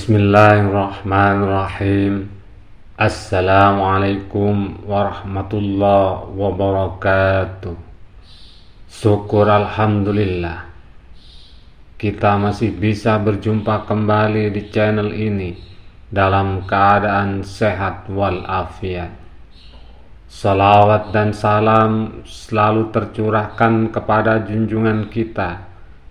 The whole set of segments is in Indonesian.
Bismillahirrahmanirrahim. Assalamualaikum warahmatullahi wabarakatuh. Syukur alhamdulillah, kita masih bisa berjumpa kembali di channel ini dalam keadaan sehat walafiat. Salawat dan salam selalu tercurahkan kepada junjungan kita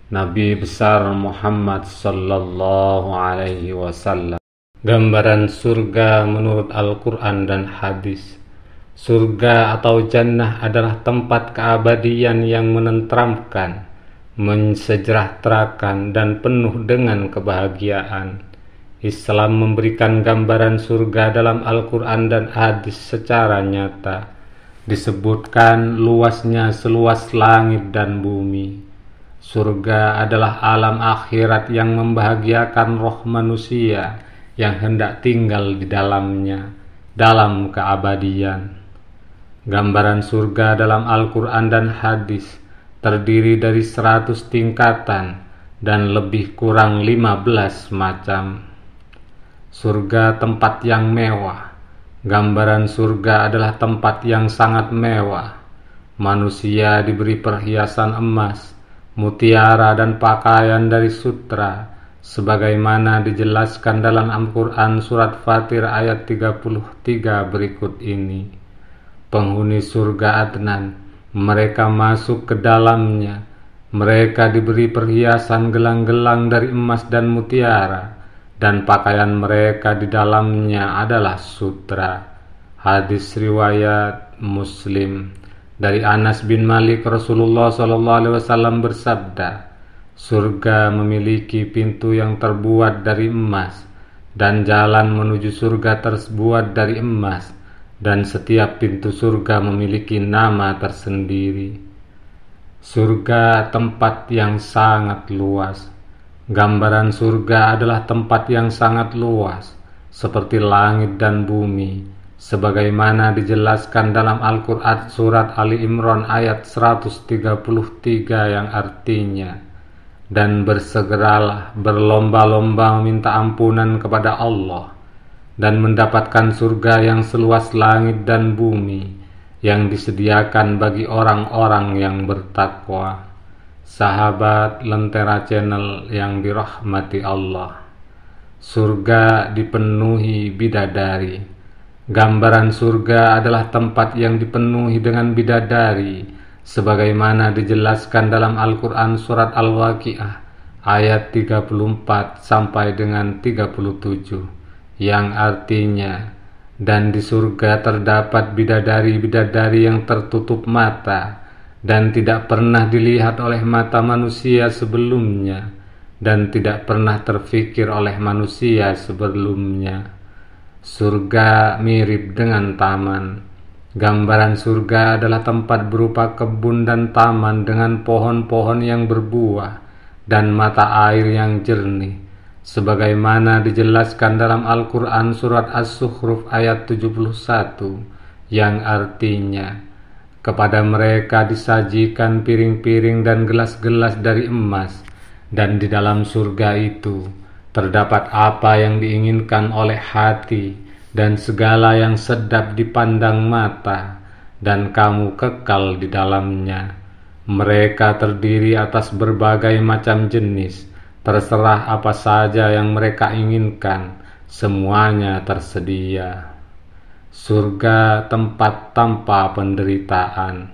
Nabi besar Muhammad sallallahu alaihi wasallam. Gambaran surga menurut Al-Quran dan hadis. Surga atau jannah adalah tempat keabadian yang menenteramkan, mensejahterakan, dan penuh dengan kebahagiaan. Islam memberikan gambaran surga dalam Al-Quran dan hadis secara nyata. Disebutkan luasnya seluas langit dan bumi. Surga adalah alam akhirat yang membahagiakan roh manusia yang hendak tinggal di dalamnya dalam keabadian. Gambaran surga dalam Al-Quran dan hadis terdiri dari 100 tingkatan dan lebih kurang 15 macam. Surga tempat yang mewah. Gambaran surga adalah tempat yang sangat mewah. Manusia diberi perhiasan emas, mutiara, dan pakaian dari sutra, sebagaimana dijelaskan dalam Al-Quran surat Fatir ayat 33 berikut ini. Penghuni surga Adnan, mereka masuk ke dalamnya. Mereka diberi perhiasan gelang-gelang dari emas dan mutiara, dan pakaian mereka di dalamnya adalah sutra. Hadis riwayat Muslim. Dari Anas bin Malik, Rasulullah SAW bersabda, surga memiliki pintu yang terbuat dari emas, dan jalan menuju surga terbuat dari emas, dan setiap pintu surga memiliki nama tersendiri. Surga tempat yang sangat luas. Gambaran surga adalah tempat yang sangat luas, seperti langit dan bumi, sebagaimana dijelaskan dalam Al-Quran surat Ali Imran ayat 133 yang artinya, dan bersegeralah berlomba-lomba meminta ampunan kepada Allah dan mendapatkan surga yang seluas langit dan bumi yang disediakan bagi orang-orang yang bertakwa. Sahabat Lentera Channel yang dirahmati Allah, surga dipenuhi bidadari. Gambaran surga adalah tempat yang dipenuhi dengan bidadari, sebagaimana dijelaskan dalam Al-Quran surat Al-Waqiah ayat 34 sampai dengan 37, yang artinya, dan di surga terdapat bidadari-bidadari yang tertutup mata dan tidak pernah dilihat oleh mata manusia sebelumnya, dan tidak pernah terfikir oleh manusia sebelumnya. Surga mirip dengan taman. Gambaran surga adalah tempat berupa kebun dan taman dengan pohon-pohon yang berbuah dan mata air yang jernih, sebagaimana dijelaskan dalam Al-Quran surat As-Sukhruf ayat 71, yang artinya, kepada mereka disajikan piring-piring dan gelas-gelas dari emas, dan di dalam surga itu terdapat apa yang diinginkan oleh hati dan segala yang sedap dipandang mata, dan kamu kekal di dalamnya. Mereka terdiri atas berbagai macam jenis, terserah apa saja yang mereka inginkan, semuanya tersedia. Surga tempat tanpa penderitaan.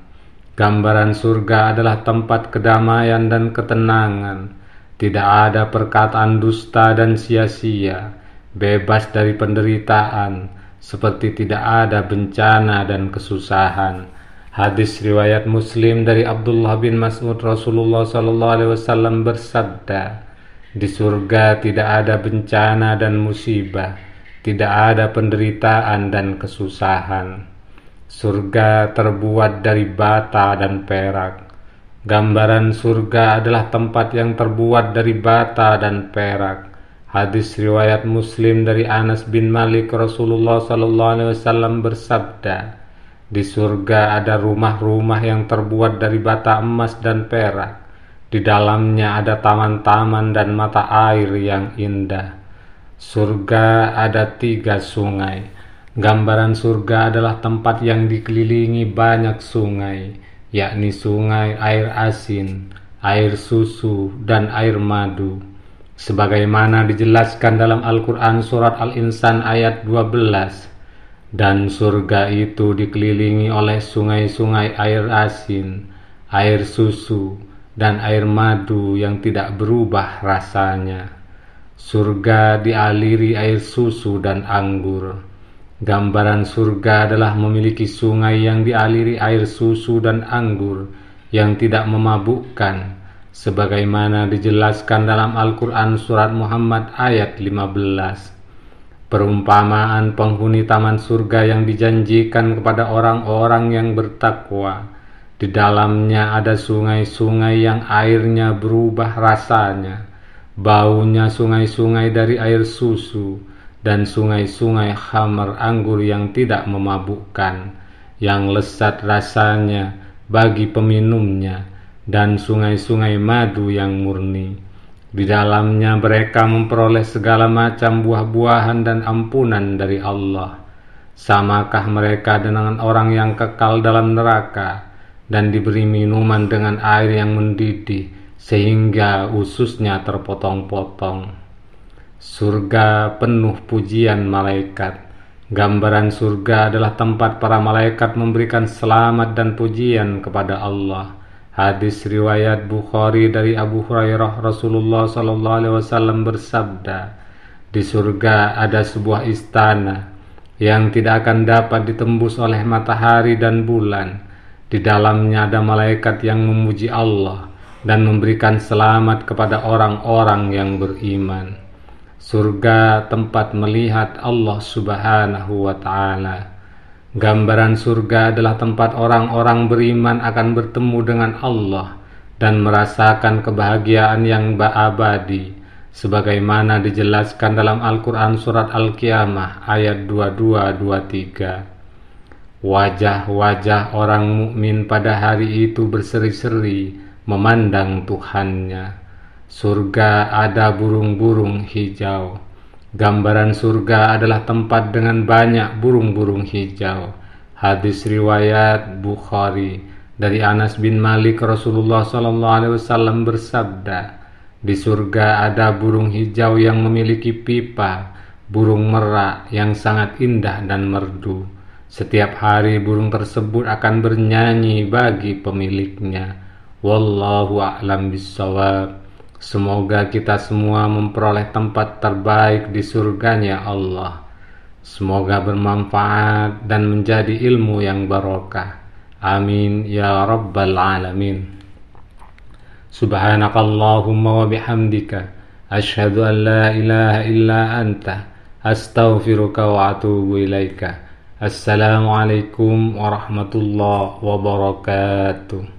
Gambaran surga adalah tempat kedamaian dan ketenangan. Tidak ada perkataan dusta dan sia-sia, bebas dari penderitaan, seperti tidak ada bencana dan kesusahan. Hadis riwayat Muslim dari Abdullah bin Mas'ud, Rasulullah SAW bersabda, di surga tidak ada bencana dan musibah, tidak ada penderitaan dan kesusahan. Surga terbuat dari bata dan perak. Gambaran surga adalah tempat yang terbuat dari bata dan perak. Hadis riwayat Muslim dari Anas bin Malik, Rasulullah SAW bersabda, di surga ada rumah-rumah yang terbuat dari bata emas dan perak. Di dalamnya ada taman-taman dan mata air yang indah. Surga ada 3 sungai. Gambaran surga adalah tempat yang dikelilingi banyak sungai, yakni sungai air asin, air susu, dan air madu. Sebagaimana dijelaskan dalam Al-Quran surat Al-Insan ayat 12. Dan surga itu dikelilingi oleh sungai-sungai air asin, air susu, dan air madu yang tidak berubah rasanya. Surga dialiri air susu dan anggur. Gambaran surga adalah memiliki sungai yang dialiri air susu dan anggur yang tidak memabukkan, sebagaimana dijelaskan dalam Al-Quran surat Muhammad ayat 15. Perumpamaan penghuni taman surga yang dijanjikan kepada orang-orang yang bertakwa. Di dalamnya ada sungai-sungai yang airnya berubah rasanya, baunya sungai-sungai dari air susu, dan sungai-sungai khamar anggur yang tidak memabukkan, yang lezat rasanya bagi peminumnya, dan sungai-sungai madu yang murni. Di dalamnya mereka memperoleh segala macam buah-buahan dan ampunan dari Allah. Samakah mereka dengan orang yang kekal dalam neraka dan diberi minuman dengan air yang mendidih sehingga ususnya terpotong-potong? Surga penuh pujian malaikat. Gambaran surga adalah tempat para malaikat memberikan selamat dan pujian kepada Allah. Hadis riwayat Bukhari dari Abu Hurairah, Rasulullah SAW bersabda, di surga ada sebuah istana yang tidak akan dapat ditembus oleh matahari dan bulan. Di dalamnya ada malaikat yang memuji Allah dan memberikan selamat kepada orang-orang yang beriman. Surga tempat melihat Allah Subhanahu wa Ta'ala. Gambaran surga adalah tempat orang-orang beriman akan bertemu dengan Allah dan merasakan kebahagiaan yang abadi, sebagaimana dijelaskan dalam Al-Quran surat Al-Qiyamah ayat 22-23. Wajah-wajah orang mukmin pada hari itu berseri-seri memandang Tuhannya. Surga ada burung-burung hijau. Gambaran surga adalah tempat dengan banyak burung-burung hijau. Hadis riwayat Bukhari dari Anas bin Malik, Rasulullah SAW bersabda, di surga ada burung hijau yang memiliki pipa, burung merak yang sangat indah dan merdu. Setiap hari burung tersebut akan bernyanyi bagi pemiliknya. Wallahu a'lam bishawab. Semoga kita semua memperoleh tempat terbaik di surganya Allah. Semoga bermanfaat dan menjadi ilmu yang barokah. Amin ya rabbal alamin. Subhanakallahumma wa bihamdika asyhadu an la ilaha illa anta astaghfiruka wa atubu ilaika. Assalamualaikum warahmatullahi wabarakatuh.